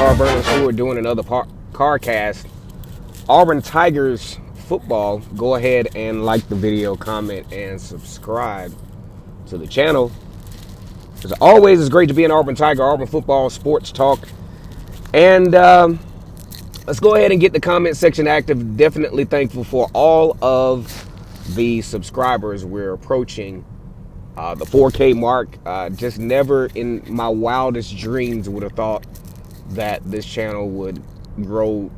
Auburn Stewart doing another car cast. Auburn Tigers football. Go ahead and like the video, comment, and subscribe to the channel. As always, it's great to be an Auburn Tiger, Auburn football, sports talk. And let's go ahead and get the comment section active. Definitely thankful for all of the subscribers. We're approaching the 4K mark. Just never in my wildest dreams would have thought that this channel would grow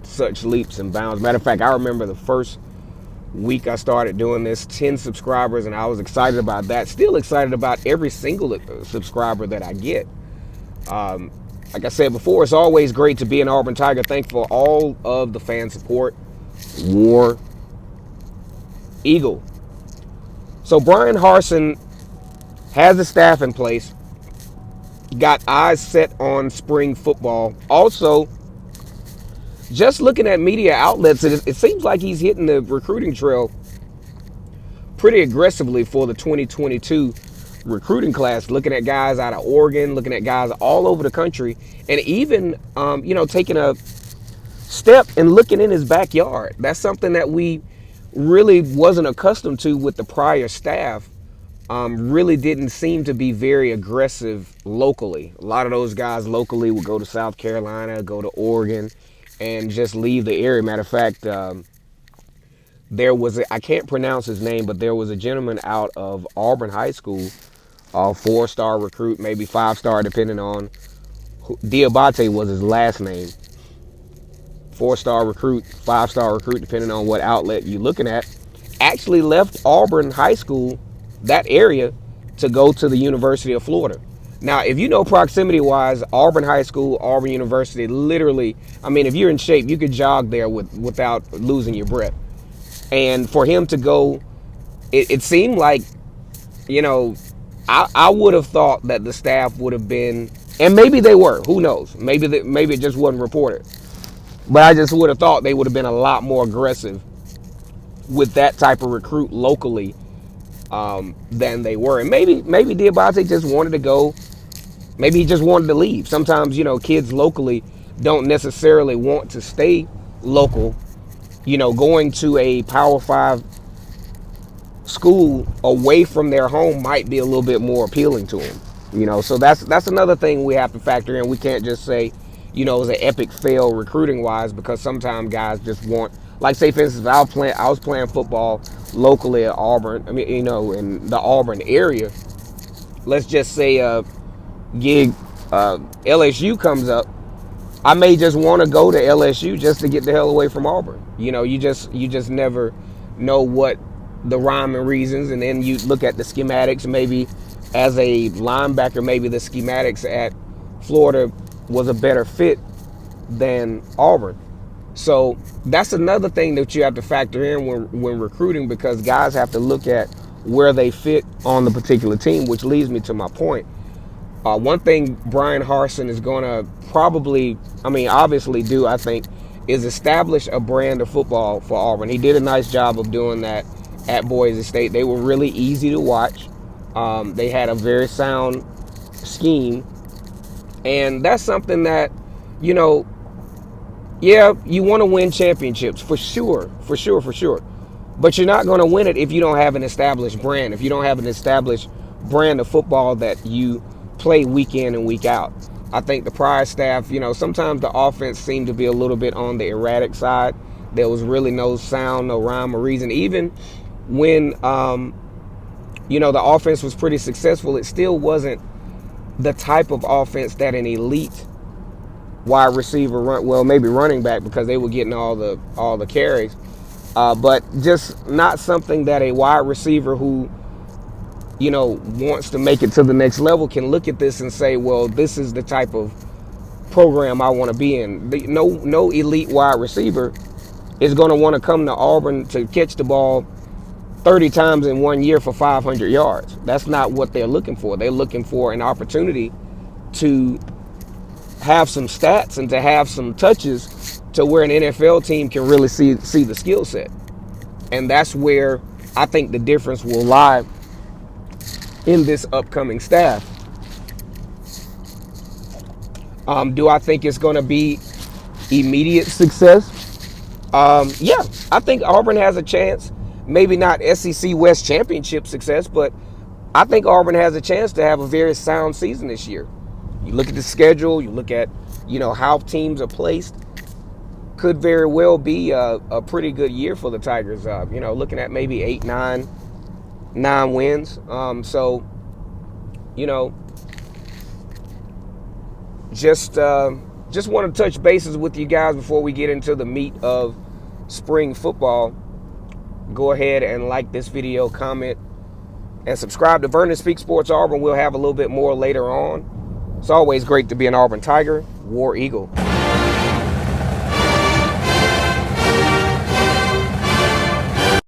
such leaps and bounds. Matter of fact, I remember the first week I started doing this, 10 subscribers, and I was excited about that. Still excited about every single subscriber that I get. Like I said before, it's always great to be an Auburn Tiger. Thankful for all of the fan support. War Eagle. So Bryan Harsin has the staff in place. Got eyes set on spring football. Also, just looking at media outlets, it seems like he's hitting the recruiting trail pretty aggressively for the 2022 recruiting class. Looking at guys out of Oregon, looking at guys all over the country, and even, taking a step and looking in his backyard. That's something that we really wasn't accustomed to with the prior staff. Really didn't seem to be very aggressive locally. A lot of those guys locally would go to South Carolina, go to Oregon, and just leave the area. Matter of fact, there was I can't pronounce his name, but there was a gentleman out of Auburn High School, a 4-star recruit, maybe 5-star, depending on Diabate was his last name. 4-star recruit, 5-star recruit, depending on what outlet you're looking at. Actually left Auburn High School, that area, to go to the University of Florida. Now, if you know proximity-wise, Auburn High School, Auburn University, literally, if you're in shape, you could jog there without losing your breath. And for him to go, it seemed like, I would have thought that the staff would have been, and maybe they were, who knows? Maybe it just wasn't reported. But I just would have thought they would have been a lot more aggressive with that type of recruit locally than they were. And maybe Diabate just wanted to go. Maybe he just wanted to leave. Sometimes, kids locally don't necessarily want to stay local. Going to a Power 5 school away from their home might be a little bit more appealing to them. So that's another thing we have to factor in. We can't just say, it was an epic fail recruiting wise, because sometimes guys just want, like, say for instance, I was playing football locally at Auburn, in the Auburn area. Let's just say LSU comes up. I may just want to go to LSU just to get the hell away from Auburn. You just never know what the rhyme and reasons, and then you look at the schematics. Maybe as a linebacker, maybe the schematics at Florida was a better fit than Auburn. So that's another thing that you have to factor in when recruiting, because guys have to look at where they fit on the particular team, which leads me to my point. One thing Bryan Harsin is going to probably, obviously do, I think, is establish a brand of football for Auburn. He did a nice job of doing that at Boise State. They were really easy to watch. They had a very sound scheme. And that's something that, you want to win championships, for sure. But you're not going to win it if you don't have an established brand, if you don't have an established brand of football that you play week in and week out. I think the prior staff, sometimes the offense seemed to be a little bit on the erratic side. There was really no sound, no rhyme or reason. Even when, the offense was pretty successful, it still wasn't the type of offense that an elite wide receiver maybe running back, because they were getting all the carries, but just not something that a wide receiver who wants to make it to the next level can look at this and say, well, this is the type of program I want to be in. No elite wide receiver is going to want to come to Auburn to catch the ball 30 times in 1 year for 500 yards. That's not what they're looking for. They're looking for an opportunity to have some stats and to have some touches to where an NFL team can really see the skill set. And that's where I think the difference will lie in this upcoming staff. Do I think it's going to be immediate success? Yeah, I think Auburn has a chance. Maybe not SEC West Championship success, but I think Auburn has a chance to have a very sound season this year. You look at the schedule, you look at, how teams are placed. Could very well be a pretty good year for the Tigers. Looking at maybe 8, 9 wins. So, just want to touch bases with you guys before we get into the meat of spring football. Go ahead and like this video, comment, and subscribe to Vernon Speaks Sports Auburn. We'll have a little bit more later on. It's always great to be an Auburn Tiger. War Eagle.